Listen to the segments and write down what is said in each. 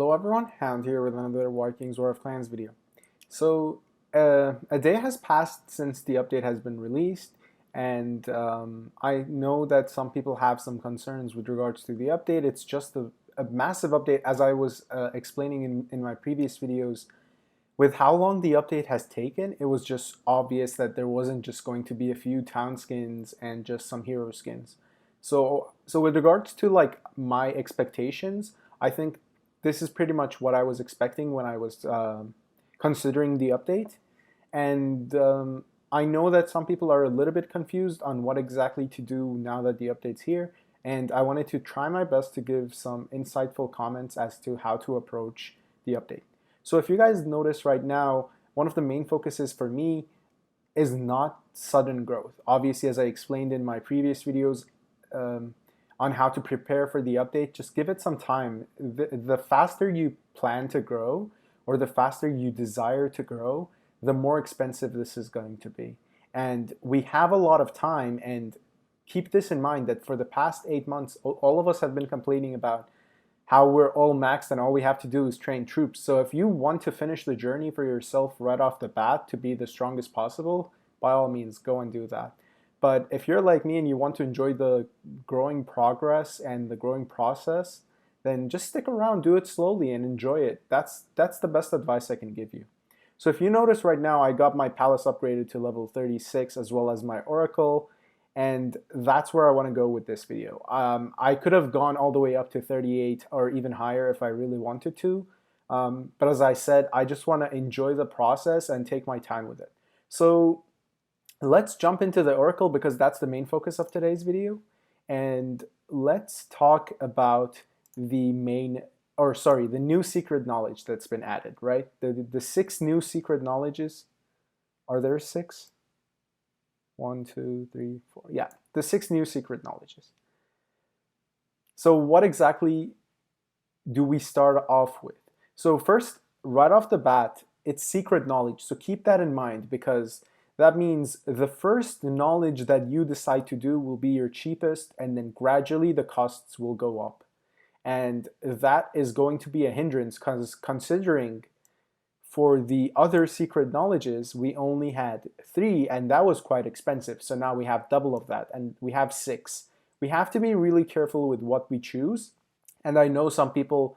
Hello everyone, Hound here with another Vikings War of Clans video. So, a day has passed since the update has been released, and I know that some people have some concerns with regards to the update. It's just a massive update, as I was explaining in my previous videos. With how long the update has taken, it was just obvious that there wasn't just going to be a few town skins and just some hero skins. So with regards to like my expectations, I think this is pretty much what I was expecting when I was considering the update. And I know that some people are a little bit confused on what exactly to do now that the update's here. And I wanted to try my best to give some insightful comments as to how to approach the update. So if you guys notice right now, one of the main focuses for me is not sudden growth. Obviously, as I explained in my previous videos on how to prepare for the update, just give it some time. The faster you plan to grow, or the faster you desire to grow, the more expensive this is going to be. And we have a lot of time, and keep this in mind that for the past 8 months, all of us have been complaining about how we're all maxed and all we have to do is train troops. So if you want to finish the journey for yourself right off the bat to be the strongest possible, by all means, go and do that. But if you're like me and you want to enjoy the growing progress and the growing process, then just stick around, do it slowly and enjoy it. That's the best advice I can give you. So if you notice right now, I got my palace upgraded to level 36 as well as my oracle. And that's where I want to go with this video. I could have gone all the way up to 38 or even higher if I really wanted to. But as I said, I just want to enjoy the process and take my time with it. So let's jump into the oracle because that's the main focus of today's video. And let's talk about the new secret knowledge that's been added, right? The 6 new secret knowledges. Are there 6? 1, 2, 3, 4. Yeah, the 6 new secret knowledges. So what exactly do we start off with? So first, right off the bat, it's secret knowledge. So keep that in mind because that means the first knowledge that you decide to do will be your cheapest, and then gradually the costs will go up. And that is going to be a hindrance because considering for the other secret knowledges, we only had 3, and that was quite expensive. So now we have double of that, and we have 6. We have to be really careful with what we choose. And I know some people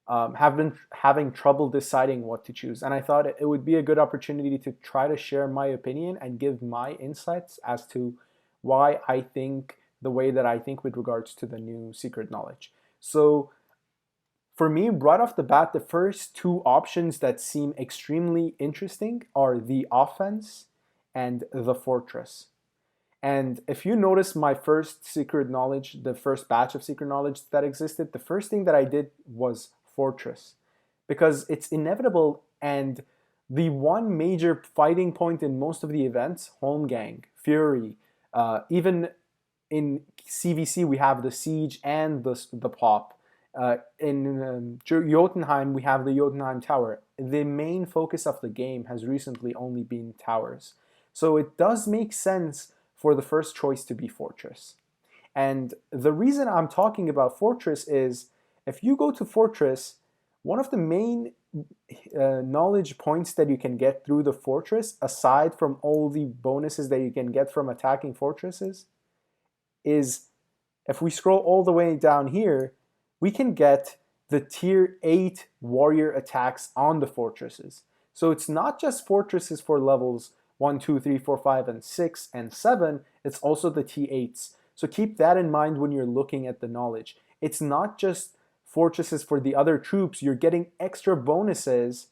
have been having trouble deciding what to choose. And I thought it would be a good opportunity to try to share my opinion and give my insights as to why I think the way that I think with regards to the new secret knowledge. So for me, right off the bat, the first 2 options that seem extremely interesting are the offense and the fortress. And if you notice my first secret knowledge, the first batch of secret knowledge that existed, the first thing that I did was fortress because it's inevitable, and the one major fighting point in most of the events, Holmgang, Fury, even in CVC we have the siege and the pop. In Jotunheim, we have the Jotunheim Tower. The main focus of the game has recently only been towers. So it does make sense for the first choice to be Fortress. And the reason I'm talking about Fortress is if you go to Fortress, one of the main knowledge points that you can get through the Fortress, aside from all the bonuses that you can get from attacking fortresses, is if we scroll all the way down here, we can get the tier 8 warrior attacks on the fortresses. So it's not just fortresses for levels 1, 2, 3, 4, 5, and 6, and 7, it's also the T8s. So keep that in mind when you're looking at the knowledge. It's not just fortresses for the other troops, you're getting extra bonuses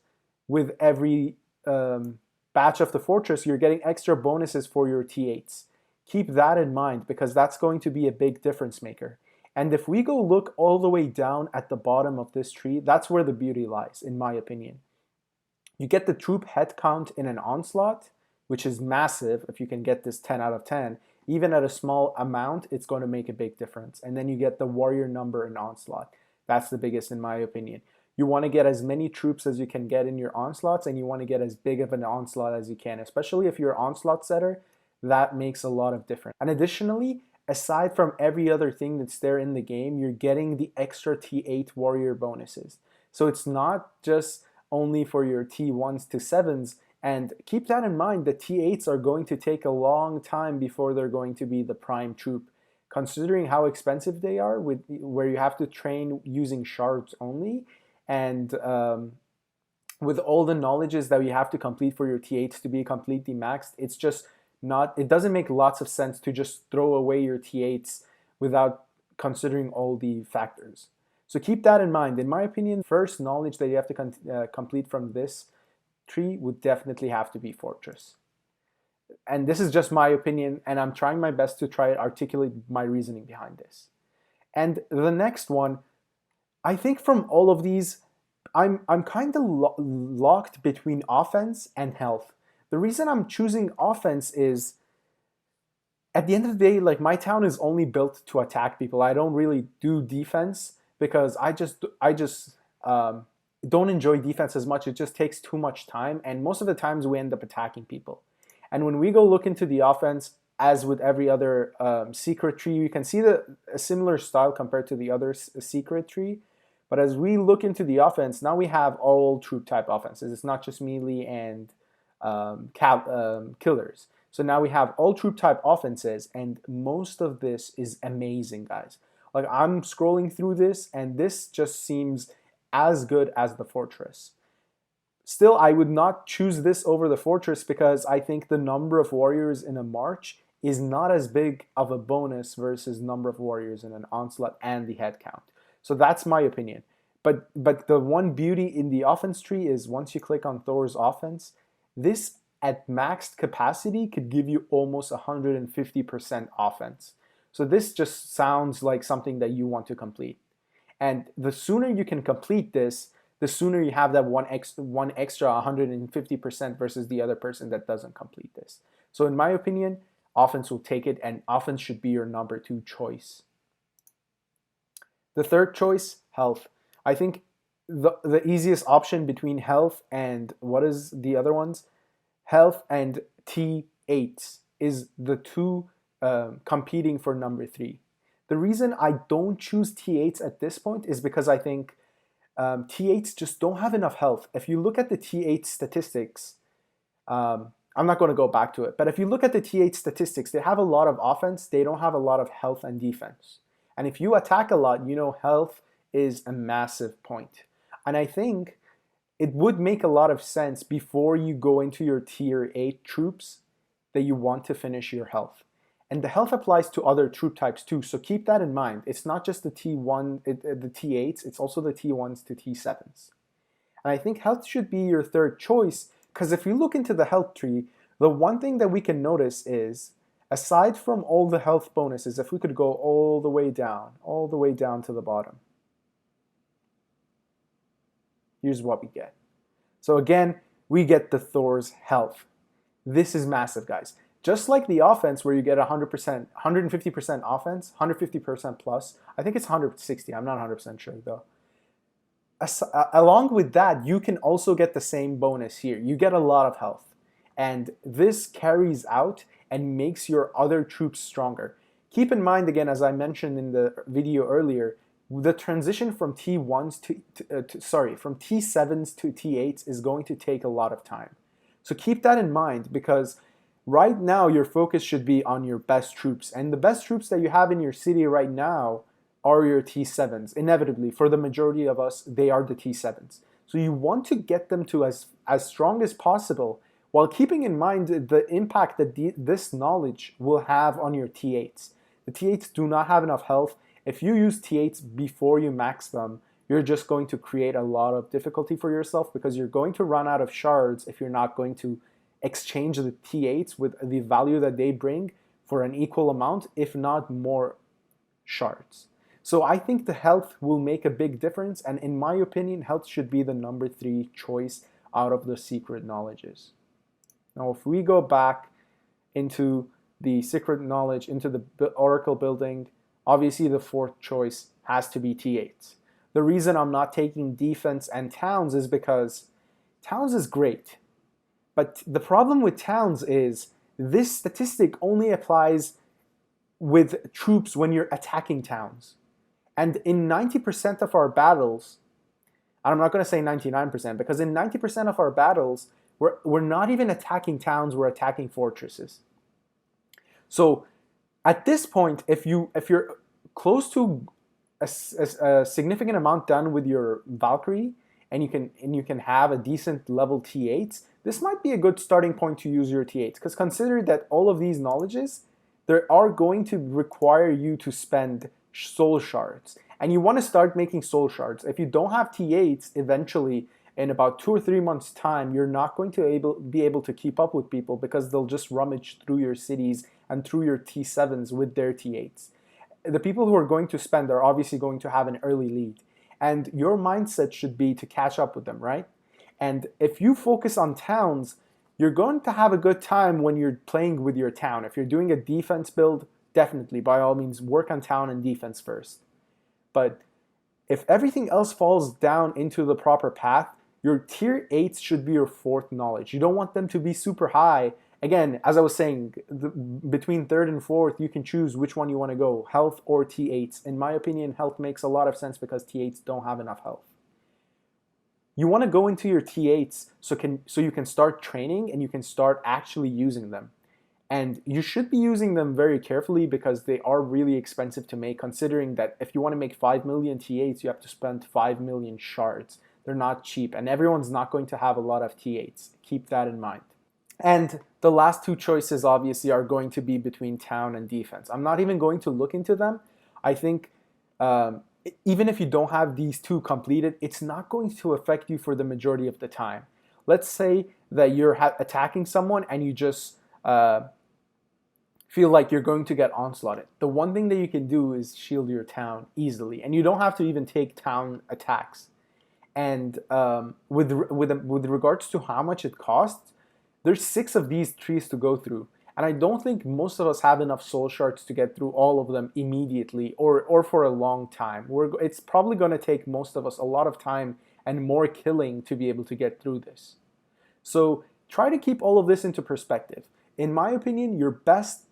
with every batch of the fortress, you're getting extra bonuses for your T8s. Keep that in mind because that's going to be a big difference maker. And if we go look all the way down at the bottom of this tree, that's where the beauty lies, in my opinion. You get the troop head count in an onslaught, which is massive if you can get this 10 out of 10. Even at a small amount, it's going to make a big difference. And then you get the warrior number in onslaught. That's the biggest in my opinion. You want to get as many troops as you can get in your onslaughts, and you want to get as big of an onslaught as you can, especially if you're an onslaught setter. That makes a lot of difference. And additionally, aside from every other thing that's there in the game, you're getting the extra T8 warrior bonuses. So it's not just only for your T1s to 7s. And keep that in mind, the T8s are going to take a long time before they're going to be the prime troop. Considering how expensive they are, where you have to train using shards only, and with all the knowledges that you have to complete for your T8s to be completely maxed, it's just not, it doesn't make lots of sense to just throw away your T8s without considering all the factors. So keep that in mind. In my opinion, first knowledge that you have to complete from this tree would definitely have to be Fortress. And this is just my opinion, and I'm trying my best to try to articulate my reasoning behind this. And the next one, I think from all of these, I'm kind of locked between offense and health. The reason I'm choosing offense is, at the end of the day, like, my town is only built to attack people. I don't really do defense because I just don't enjoy defense as much. It just takes too much time, and most of the times we end up attacking people. And when we go look into the offense, as with every other secret tree, you can see a similar style compared to the other secret tree. But as we look into the offense, now we have all troop type offenses. It's not just melee and killers. So now we have all troop type offenses, and most of this is amazing, guys. Like, I'm scrolling through this, and this just seems as good as the Fortress. Still, I would not choose this over the Fortress because I think the number of warriors in a march is not as big of a bonus versus number of warriors in an onslaught and the head count. So that's my opinion. But the one beauty in the offense tree is, once you click on Thor's offense, this at maxed capacity could give you almost 150% offense. So this just sounds like something that you want to complete. And the sooner you can complete this, the sooner you have that one extra 150% versus the other person that doesn't complete this. So in my opinion, offense will take it, and offense should be your number 2 choice. The third choice, health. I think the easiest option between health and, what is the other ones? Health and T8s is the two competing for number 3. The reason I don't choose T8s at this point is because I think T8s just don't have enough health. If you look at the T8 statistics, I'm not going to go back to it, but if you look at the T8 statistics, they have a lot of offense, they don't have a lot of health and defense. And if you attack a lot, you know health is a massive point. And I think it would make a lot of sense before you go into your tier 8 troops that you want to finish your health. And the health applies to other troop types too, so keep that in mind. It's not just the T1, the T8s, it's also the T1s to T7s. And I think health should be your third choice, because if you look into the health tree, the one thing that we can notice is, aside from all the health bonuses, if we could go all the way down to the bottom, here's what we get. So again, we get the Thor's health. This is massive, guys. Just like the offense, where you get 100%, 150% offense, 150% plus. I think it's 160. I'm not 100% sure though. Along with that, you can also get the same bonus here. You get a lot of health, and this carries out and makes your other troops stronger. Keep in mind, again, as I mentioned in the video earlier, the transition from T1s from T7s to T8s is going to take a lot of time. So keep that in mind, because right now your focus should be on your best troops, and the best troops that you have in your city right now are your T7s. Inevitably, for the majority of us, they are the T7s. So you want to get them to as strong as possible, while keeping in mind the impact that this knowledge will have on your T8s. The T8s do not have enough health. If you use T8s before you max them, you're just going to create a lot of difficulty for yourself, because you're going to run out of shards if you're not going to exchange the T8s with the value that they bring for an equal amount, if not more shards. So I think the health will make a big difference, and in my opinion, health should be the number 3 choice out of the secret knowledges. Now, if we go back into the secret knowledge, into the oracle building, obviously the fourth choice has to be T8s. The reason I'm not taking defense and towns is because towns is great. But the problem with towns is this statistic only applies with troops when you're attacking towns. And in 90% of our battles, And I'm not going to say 99% because in 90% of our battles, we're not even attacking towns, we're attacking fortresses. So at this point, if you're close to a significant amount done with your Valkyrie, and you can have a decent level T8s, this might be a good starting point to use your T8s. Because consider that all of these knowledges, they are going to require you to spend soul shards, and you want to start making soul shards. If you don't have T8s, eventually in about 2 or 3 months time, you're not going to be able to keep up with people because they'll just rummage through your cities and through your T7s with their T8s. The people who are going to spend are obviously going to have an early lead, and your mindset should be to catch up with them, right? And if you focus on towns, you're going to have a good time when you're playing with your town. If you're doing a defense build, definitely, by all means, work on town and defense first. But if everything else falls down into the proper path, your tier 8s should be your fourth knowledge. You don't want them to be super high. Again, as I was saying, between third and fourth, you can choose which one you want to go, health or T8s. In my opinion, health makes a lot of sense because T8s don't have enough health. You want to go into your T8s so you can start training and you can start actually using them. And you should be using them very carefully because they are really expensive to make, considering that if you want to make 5 million T8s, you have to spend 5 million shards. They're not cheap, and everyone's not going to have a lot of T8s. Keep that in mind. And the last two choices obviously are going to be between town and defense. I'm not even going to look into them. I think even if you don't have these two completed, it's not going to affect you for the majority of the time. Let's say that you're attacking someone and you just feel like you're going to get onslaughted. The one thing that you can do is shield your town easily, and you don't have to even take town attacks. And with regards to how much it costs, there's 6 of these trees to go through. And I don't think most of us have enough soul shards to get through all of them immediately or for a long time. It's probably going to take most of us a lot of time and more killing to be able to get through this. So try to keep all of this into perspective. In my opinion, your best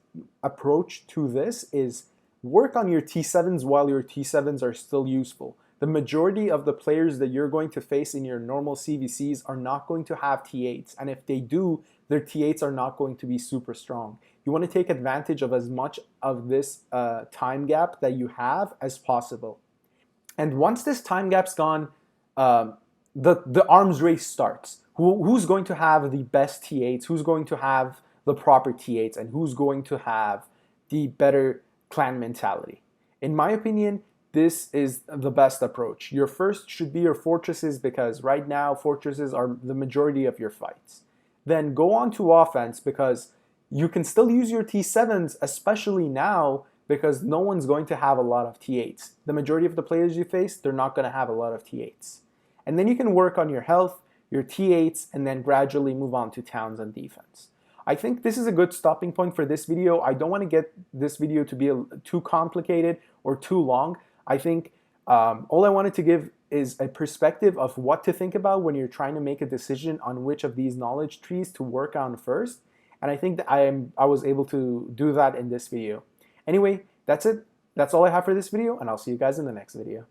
approach to this is work on your T7s while your T7s are still useful. The majority of the players that you're going to face in your normal CVCs are not going to have T8s, and if they do, their T8s are not going to be super strong. You want to take advantage of as much of this time gap that you have as possible. And once this time gap's gone, the arms race starts. Who's going to have the best T8s? Who's going to have the proper T8s? And who's going to have the better clan mentality? In my opinion, this is the best approach. Your first should be your fortresses because right now fortresses are the majority of your fights. Then go on to offense because you can still use your T7s, especially now because no one's going to have a lot of T8s. The majority of the players you face, they're not going to have a lot of T8s. And then you can work on your health, your T8s, and then gradually move on to towns and defense. I think this is a good stopping point for this video. I don't want to get this video to be too complicated or too long. I think all I wanted to give is a perspective of what to think about when you're trying to make a decision on which of these knowledge trees to work on first. And I think that I was able to do that in this video. Anyway, that's it. That's all I have for this video, and I'll see you guys in the next video.